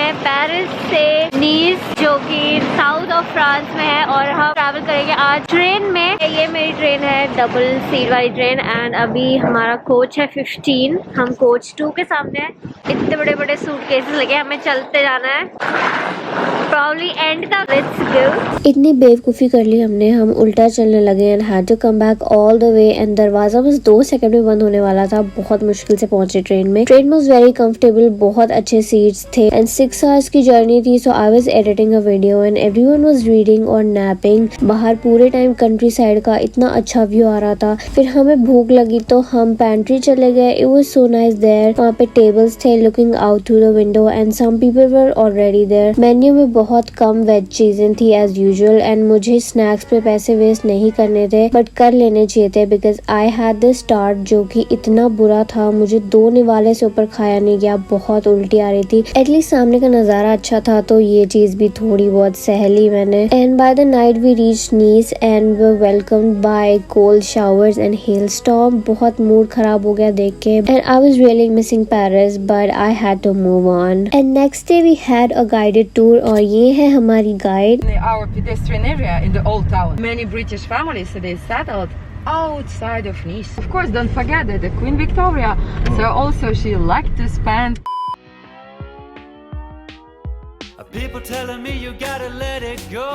हैं पेरिस से नीस, जो कि साउथ ऑफ फ्रांस में है, और हम ट्रैवल करेंगे आज ट्रेन में। ये मेरी ट्रेन है, डबल सीट वाली ट्रेन, एंड अभी हमारा कोच है 15, हम कोच 2 के सामने हैं। इतने बड़े बड़े सूटकेसेस लगे, हमें चलते जाना है प्रॉब्ली एंड तक। Let's go. इतनी बेवकूफ़ी कर ली हमने, हम उल्टा चलने लगे and had to come back all the way, and दरवाजा बस 2 सेकंड में बंद होने वाला था। बहुत मुश्किल से पहुंचे ट्रेन में। ट्रेन वाज वेरी कंफर्टेबल, बहुत अच्छे सीट्स थे, एंड 6 आवर्स की जर्नी थी। So I was editing a video and everyone was reading और नैपिंग। बाहर पूरे टाइम कंट्री साइड का इतना अच्छा व्यू आ रहा था। फिर हमें भूख लगी तो हम पेंट्री चले गए। It was so nice there. वहाँ पे टेबल्स थे looking out through the window, and some people were already there. Menu में बहुत कम वेज चीजें थी एज यूजुअल, एंड मुझे स्नैक्स पे पैसे वेस्ट नहीं करने थे, बट कर लेने चाहिए थे because I had the start, जो कि इतना बुरा था। मुझे 2 निवाले से ऊपर खाया नहीं गया, बहुत उल्टी आ रही थी। एटलीस्ट सामने का नजारा अच्छा था तो ये चीज भी थोड़ी बहुत सह ली मैंने। And by the night we reach Nice and were welcomed by cold showers and hail storm. बहुत मूड खराब हो गया देख के, and I was really missing Paris, but I had to move on. And next day we had a guided tour, और ये है हमारी guide. Our pedestrian area in the old town. Many British families today settled outside of Nice. Of course, don't forget that the Queen Victoria. So also she liked to spend. People telling me you gotta let it go.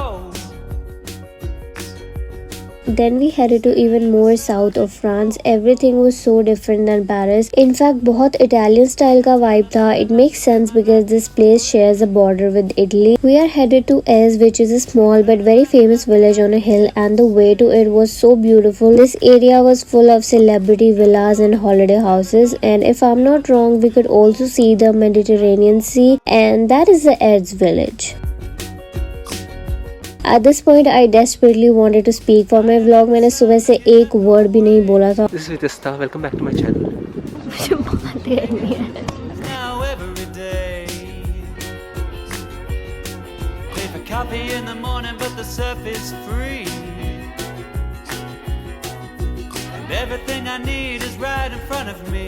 Then we headed to even more south of France. Everything was so different than Paris. In fact, बहुत Italian style का vibe था. It makes sense because this place shares a border with Italy. We are headed to Ez, which is a small but very famous village on a hill, and the way to it was so beautiful. This area was full of celebrity villas and holiday houses, and if I'm not wrong, we could also see the Mediterranean Sea, and that is the Ez village. At this point, I desperately wanted to speak for my vlog. मैंने सुबह से एक word भी नहीं बोला था। This is Vidista. Welcome back to my channel. मुझे बात करनी है। Now every day. Pay for coffee in the morning, but the surf is free. And everything I need is right in front of me.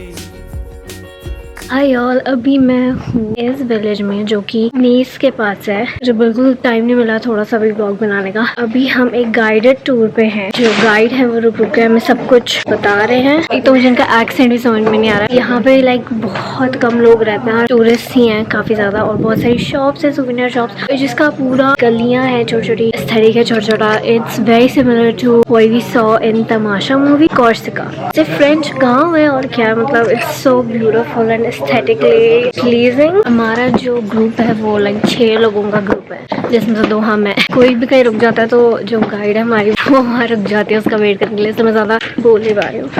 Hi all, अभी मैं हूँ इस village में जो कि नीस के पास है। जो बिल्कुल टाइम नहीं मिला थोड़ा सा भी ब्लॉग बनाने का। अभी हम एक गाइडेड टूर पे हैं। जो गाइड है वो रुक के हमें सब कुछ बता रहे हैं। एक तो मुझे इनका एक्सेंट भी समझ में नहीं आ रहा है। यहाँ पे लाइक बहुत कम लोग रहते हैं, टूरिस्ट ही हैं काफी ज्यादा, और बहुत सारी शॉप्स है, सुवेनियर शॉप्स, जिसका पूरा गलियां है, छोटी छोटी एस्थेटिक है, छोटा छोटा। It's very similar to what we saw in Tamasha movie Corsica. French गाँव है और क्या, मतलब it's so beautiful and aesthetically pleasing. हमारा जो ग्रुप है वो लाइक 6 लोगों का ग्रुप है, जिसमें से 2 हम हैं। कोई भी कहीं रुक जाता है तो जो गाइड है हमारी वो वहाँ रुक जाती है उसका वेट करने के लिए, तो मैं ज़्यादा बोल नहीं पा रही हूँ।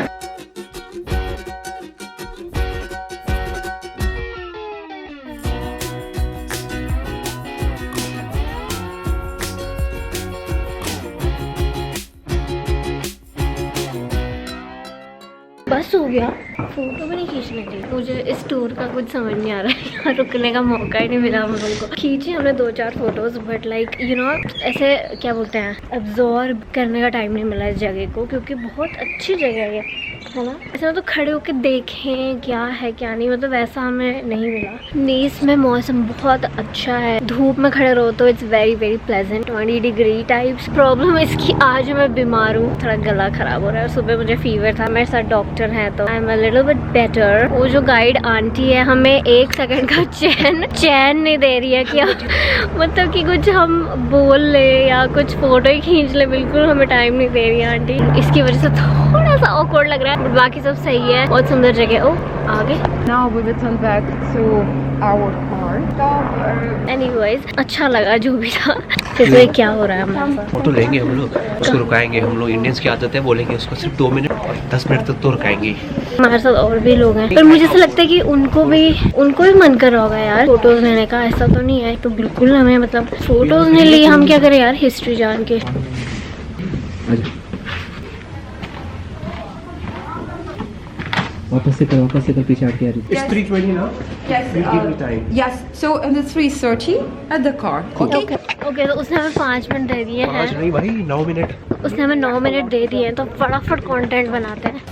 बस हो गया, फोटो भी नहीं खींचने दी। मुझे इस टूर का कुछ समझ नहीं आ रहा है, यहाँ रुकने का मौका ही नहीं मिला हम लोगों को। खींची हमने 2-4 photos, but like you know ऐसे क्या बोलते हैं, अब्जॉर्ब करने का टाइम नहीं मिला इस जगह को, क्योंकि बहुत अच्छी जगह है ना। ऐसे तो खड़े होके देखें क्या है क्या नहीं, मतलब वैसा हमें नहीं मिला। नीस में मौसम बहुत अच्छा है, धूप में खड़े रहो तो it's very very pleasant, 20 degree types. Problem इसकी आज मैं बीमार हूँ, थोड़ा गला खराब हो रहा है। सुबह मुझे फीवर था, मेरे साथ डॉक्टर है तो I am a little bit better. वो जो गाइड आंटी है हमें 1 सेकंड का चैन नहीं दे रही है कि मतलब कि कुछ हम बोल ले या कुछ फोटो ही खींच ले, बिल्कुल हमें टाइम नहीं दे रही है आंटी। इसकी वजह से थोड़ा सा ऑकवर्ड लग रहा है, बाकी सब सही है, बहुत सुंदर जगह। ओ आगे। Now we return back to our car. Anyways अच्छा लगा जो भी था। इसमें क्या हो रहा है हमारे साथ? फोटो लेंगे हम लोग, उसको रुकाएंगे। हम लोग इंडियंस की आदत है, बोलेंगे उसको सिर्फ 2 मिनट और 10 मिनट तक तो रुकाएंगे। हमारे साथ और भी लोग हैं, पर मुझे ऐसा लगता है कि उनको भी मन कर रहा होगा यार फोटोज लेने का। ऐसा तो नहीं है तो बिल्कुल हमें मतलब फोटोज नहीं ली, हम क्या करें यार हिस्ट्री जान के। वापस से कर पीछे हट के आ रही है। It's 3:20 now. Yes. Give me time. Yes. So at the 3:30 at the car. Okay. Okay, तो उसने हमें 5 मिनट दे दिए हैं। 5 नहीं भाई, 9 मिनट। उसने हमें 9 मिनट दे दिए हैं, तो फटाफट कंटेंट बनाते हैं।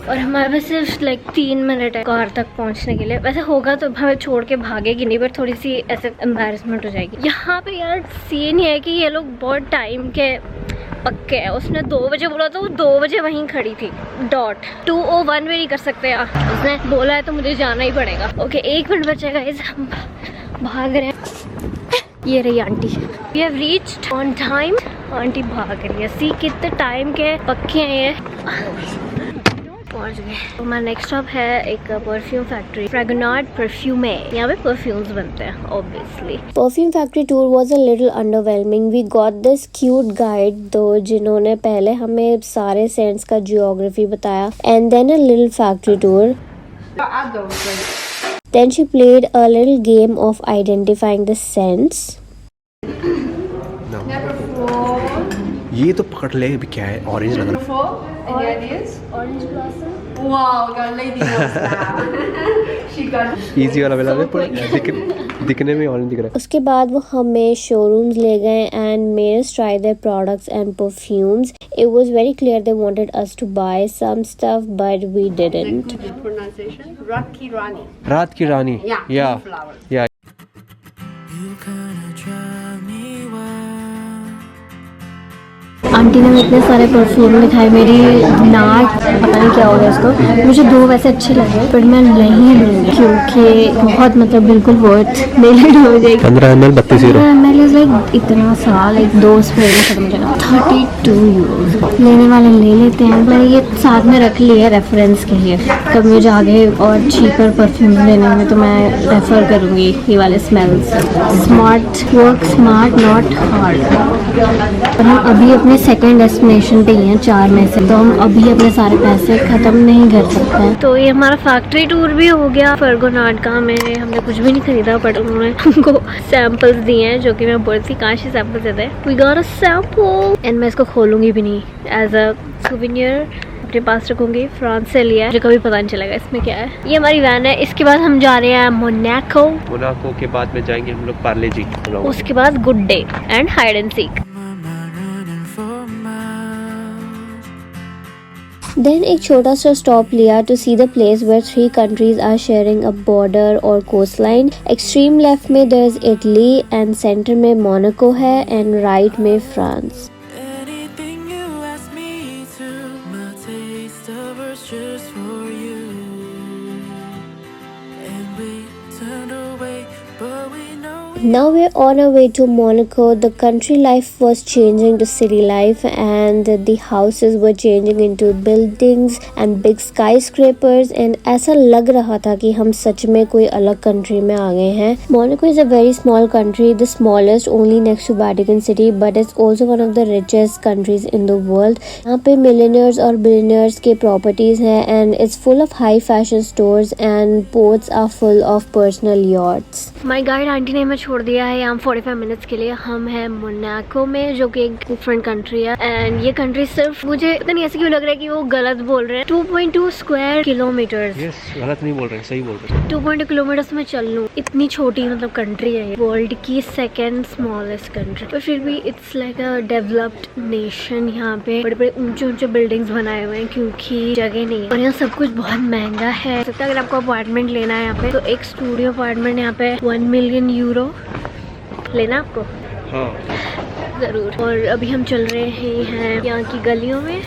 और हमारे पास सिर्फ लाइक 3 मिनट है कार तक पहुंचने के लिए। वैसे होगा तो हमें छोड़ के भागेगी नहीं, पर थोड़ी सी ऐसे एम्बैरेसमेंट हो जाएगी। यहाँ पे यार सीन है कि ये लोग बहुत टाइम के पक्के है। उसने 2 बजे बोला तो वो 2 बजे वहीं खड़ी थी डॉट। 2:01 भी नहीं कर सकते यार, उसने बोला है तो मुझे जाना ही पड़ेगा। ओके 1 मिनट बचेगा, इस हम भाग रहे हैं। ये रही aunty, we have reached on time. Aunty भाग रही है, सी कितने टाइम के पक्के हैं ये। पहुंच गए। तो हमारा नेक्स्ट स्टॉप है एक परफ्यूम फैक्ट्री, फ्रेगोनार्ड परफ्यूमे। यहाँ पे परफ्यूम्स बनते हैं obviously. Perfume factory tour was a little underwhelming. We got this cute guide though, जिन्होंने पहले हमें सारे सेंट्स का जियोग्राफी बताया, and then a little factory tour. Then she played a little game of identifying the scents. ये तो पकड़ ले अभी क्या है, ऑरेंज लग रहा है। इजी वाला मिला दिखने में ऑरेंज दिख रहा है। उसके बाद वो हमें शोरूम्स ले गए and made us try their products and perfumes. It was very clear they wanted us to buy some stuff but we didn't. Pronunciation, रात की रानी। रात की रानी, या आंटी ने इतने सारे परफ्यूम दिखाए, मेरी नाक पता नहीं क्या हो गया इसको। मुझे 2 वैसे अच्छे लगे पर मैं नहीं लूँगी क्योंकि बहुत मतलब बिल्कुल वर्थ नहीं हो जाएगी। 15 ml 32 ml इज लाइक इतना सा, लाइक 2 स्प्रे में खत्म हो जाएगा। 32 यूरो लेने वाले ले लेते हैं। मैंने ये साथ में रख लिया रेफरेंस के लिए, कब मुझे आगे और चीपर परफ्यूम लेने में तो मैं रेफर करूँगी ये वाले smells. Smart work smart not hard. और हम अभी अपने सेकंड डेस्टिनेशन पे ही हैं 4 में से, तो हम अभी अपने सारे पैसे खत्म नहीं कर सकते हैं। तो ये हमारा फैक्ट्री टूर भी हो गया फ्रेगोनार्ड का। हमने कुछ भी नहीं खरीदा बट उन्होंने हमको सैंपल्स दिए हैं, जो कि मैं बोलती थी काश सैंपल देते हैं। We got a sample and मैं इसको खोलूंगी भी नहीं, एज अ सूवेनियर अपने पास रखूंगी। फ्रांस से लिया है, मुझे कभी पता नहीं चलेगा इसमें क्या है। ये हमारी वैन है। इसके बाद हम जा रहे हैं मोनाको। मोनाको के बाद में जाएंगे हम लोग पार्ले जी। उसके बाद Good Day and Hide and Seek. Then एक छोटा सा स्टॉप लिया to see the place where 3 countries are sharing a border और कोस्ट लाइन। एक्सट्रीम लेफ्ट में there is Italy and centre में मोनाको है एंड राइट में France. Now we're on our way to Monaco. The country life was changing to city life and the houses were changing into buildings and big skyscrapers and ऐसा लग रहा था कि हम सच में कोई अलग country में आ गए हैं। Monaco is a very small country, the smallest only next to Vatican City, but it's also one of the richest countries in the world. यहाँ पे millionaires और billionaires के properties हैं and it's full of high fashion stores and ports are full of personal yachts. My guide aunty ने हमें छोड़ दिया है यहाँ 45 मिनट्स के लिए। हम हैं मोनाको में, जो कि एक डिफरेंट कंट्री है। एंड ये कंट्री सिर्फ, मुझे पता नहीं ऐसे क्यों लग रहा है कि वो गलत बोल रहे हैं, 2.2 स्क्वायर किलोमीटर। यस, गलत नहीं बोल रहे हैं, सही बोल रहे हैं। 2.2 किलोमीटर्स में चल लूँ, इतनी छोटी मतलब कंट्री है। वर्ल्ड की 2nd स्मॉलेस्ट कंट्री, पर फिर भी it's like a developed nation. यहाँ पे बड़े बड़े ऊंचे ऊंचे बिल्डिंग्स बनाए हुए हैं क्योंकि जगह नहीं है। और यहाँ सब कुछ बहुत महंगा है। सकता है अगर आपको अपार्टमेंट लेना है यहाँ पे, तो एक स्टूडियो अपार्टमेंट यहाँ पे 1 मिलियन यूरो लेना आपको। हाँ जरूर। और अभी हम चल रहे हैं यहाँ की गलियों में।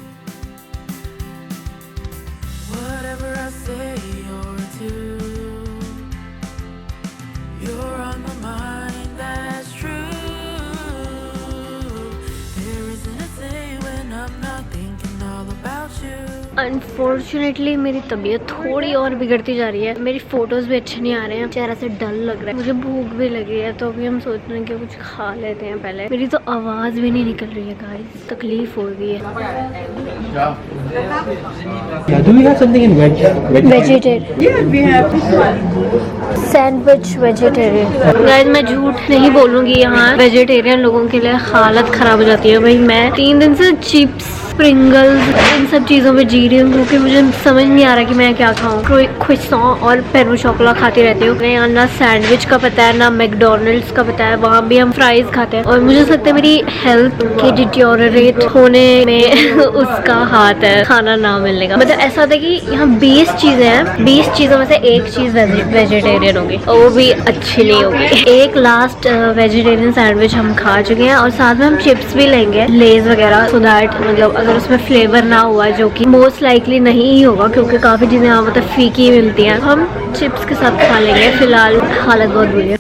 अनफॉर्चुनेटली मेरी तबीयत थोड़ी और बिगड़ती जा रही है। मेरी फोटोज भी अच्छे नहीं आ रहे हैं, चेहरा से डल लग रहा है। मुझे भूख भी लगी है, तो अभी हम सोच रहे हैं कि कुछ खा लेते हैं पहले। मेरी तो आवाज़ भी नहीं निकल रही है गाइस, तकलीफ हो रही है। Sandwich vegetarian. गाइस मैं झूठ नहीं बोलूँगी, यहाँ वेजिटेरियन लोगों के लिए हालत ख़राब हो जाती है। भाई मैं 3 दिन से चिप्स स्प्रिंगल्स, इन सब चीज़ों में जी रही हूँ क्योंकि मुझे समझ नहीं आ रहा कि मैं क्या खाऊँ। croissant और पेरू चोकोला खाती रहती हूँ। यहाँ ना सैंडविच का पता है ना मैकडोनल्ड्स का पता है, वहाँ भी हम फ्राइज खाते हैं और मुझे लगता है मेरी हेल्थ के डिटोरेट होने में उसका हाथ है, खाना ना मिलने का। मतलब ऐसा होता है कि यहाँ 20 चीजें हैं, 20 चीजों में से एक चीज वेजिटेरियन होगी और वो भी अच्छी नहीं होगी। एक लास्ट वेजिटेरियन सैंडविच हम खा चुके हैं और साथ में हम चिप्स भी लेंगे, लेज वगैरह, सो दैट मतलब अगर उसमें फ्लेवर ना हुआ, जो कि मोस्ट लाइकली नहीं ही होगा क्योंकि काफी चीजें यहाँ मतलब फीकी मिलती हैं, हम चिप्स के साथ खा लेंगे। फिलहाल हालत बहुत बुरी है।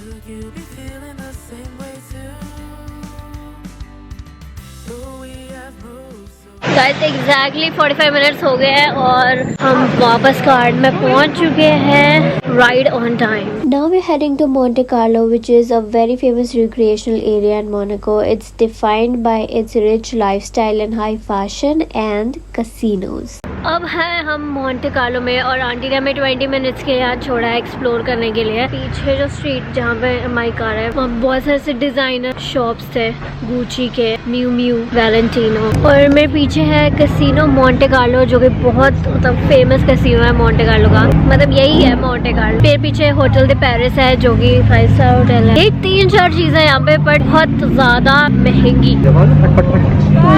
गाइस एग्जैक्टली 45 मिनट्स हो गए हैं और हम वापस कार्ड में पहुंच चुके हैं, ride on time. Now we're heading to Monte Carlo, which is a very famous recreational area in Monaco. It's defined by its rich lifestyle and high fashion and casinos. अब है हम मोंटे कार्लो में और aunty ने हमें 20 minutes के यहाँ छोड़ा है एक्सप्लोर करने के लिए। पीछे जो स्ट्रीट जहाँ पे हमारी कार है वहाँ बहुत सारे से डिजाइनर शॉप्स थे, गुची के, मिu मिu, वैलेंटिनो, और मेरे पीछे है कैसीनो मोंटे कार्लो जो कि बहुत मतलब फेमस कैसीनो है मोंटे कार्लो का, मतलब यही है मोंटे कार्लो। फिर पीछे होटल द पेरिस है जो कि 5 स्टार होटल है। ये 3-4 चीजें यहाँ पे पर बहुत ज्यादा महंगी।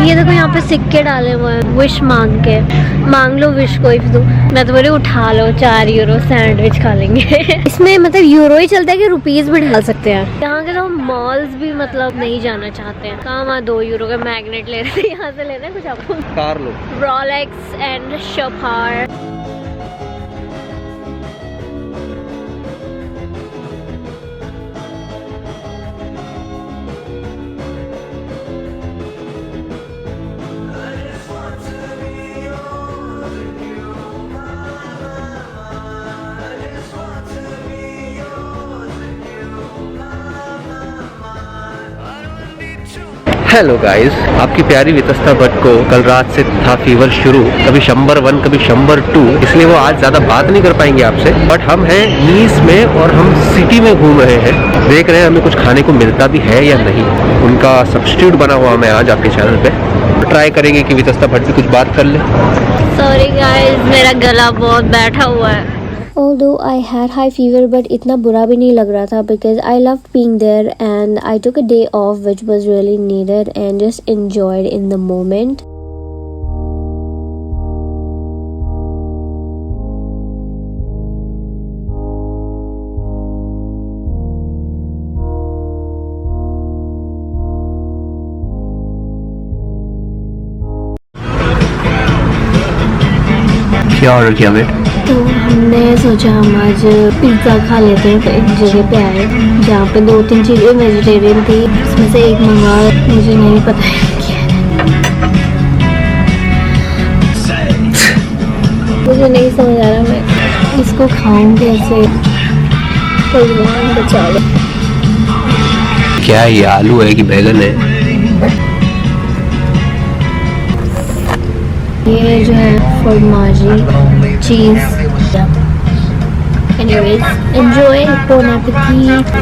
ये देखो यहाँ पे सिक्के डाले हुए हैं, विश मांग लो विश कोई भी। मैं तो बोली उठा लो, 4 यूरो सैंडविच खा लेंगे। इसमें मतलब यूरो ही चलता है कि रुपीस भी डाल सकते हैं। यहाँ के तो मॉल्स भी मतलब नहीं जाना चाहते हैं। कहाँ वहाँ 2 यूरो का मैग्नेट ले रहे थे, यहाँ से लेना है कुछ आपको। Car low. रोलेक्स एंड शॉपार। हेलो गाइस, आपकी प्यारी वितस्ता भट्ट को कल रात से था फीवर शुरू, कभी शंबर 1 कभी शंबर 2, इसलिए वो आज ज्यादा बात नहीं कर पाएंगे आपसे। बट हम हैं नीस में और हम सिटी में घूम रहे हैं, देख रहे हैं हमें कुछ खाने को मिलता भी है या नहीं। उनका सब्स्टिट्यूट बना हुआ मैं आज आपके चैनल पे ट्राई करेंगे कि वितस्ता भट्ट भी कुछ बात कर ले। सॉरी गाइस, मेरा गला बहुत बैठा हुआ है। Although I had high fever, but इतना बुरा भी नहीं लग रहा था because I loved being there and I took a day off which was really needed and just enjoyed in the moment. क्या ऑर्डर किया बेट? तो हमने सोचा हम आज पिज़्ज़ा खा लेते हैं, तो एक जगह पे आए जहाँ पे 2-3 चीज़ें वेजिटेरियन थी, उसमें से एक मंगा, मुझे नहीं पता है क्या है। मुझे नहीं समझ आ रहा मैं इसको खाऊं कैसे, भगवान बचा लो। क्या ये आलू है कि बैगन है? ये जो है फॉर्माजी चीज़। Anyways, enjoy, bon appetit.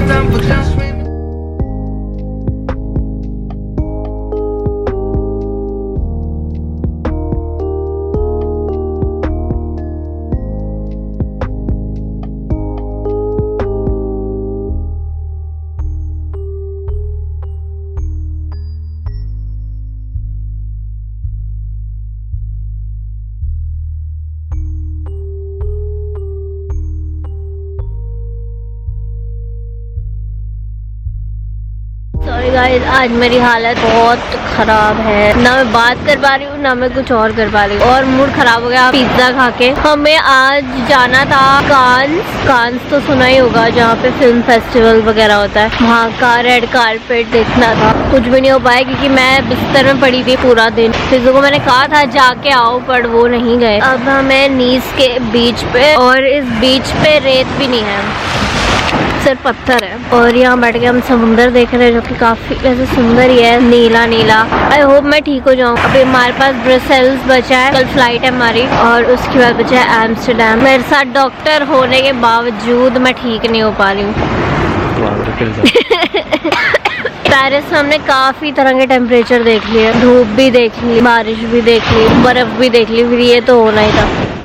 Sorry guys, आज मेरी हालत बहुत खराब है, ना मैं बात कर पा रही हूँ ना मैं कुछ और कर पा रही हूँ और मूड खराब हो गया पिज्जा खा के। हमें आज जाना था कांस तो सुना ही होगा, जहाँ पे फिल्म फेस्टिवल वगैरह होता है, वहाँ का रेड कारपेट देखना था। कुछ भी नहीं हो पाया क्योंकि मैं बिस्तर में पड़ी थी पूरा दिन। फिजू को मैंने कहा था जाके आओ पर वो नहीं गए। अब हमें नीस के बीच पे, और इस बीच पे रेत भी नहीं है, सिर्फ पत्थर है, और यहाँ बैठ के हम समुंदर देख रहे हैं जो कि काफी वैसे सुंदर ही है, नीला नीला। आई होप मैं ठीक हो जाऊँ। अभी हमारे पास ब्रसेल्स बचा है, कल फ्लाइट है हमारी, और उसके बाद बचा है एम्स्टरडैम। मेरे साथ डॉक्टर होने के बावजूद मैं ठीक नहीं हो पा रही हूँ। पेरिस में हमने काफी तरह के टेम्परेचर देख लिए, धूप भी देख ली, बारिश भी देख ली, बर्फ भी देख ली, फिर ये तो होना ही था।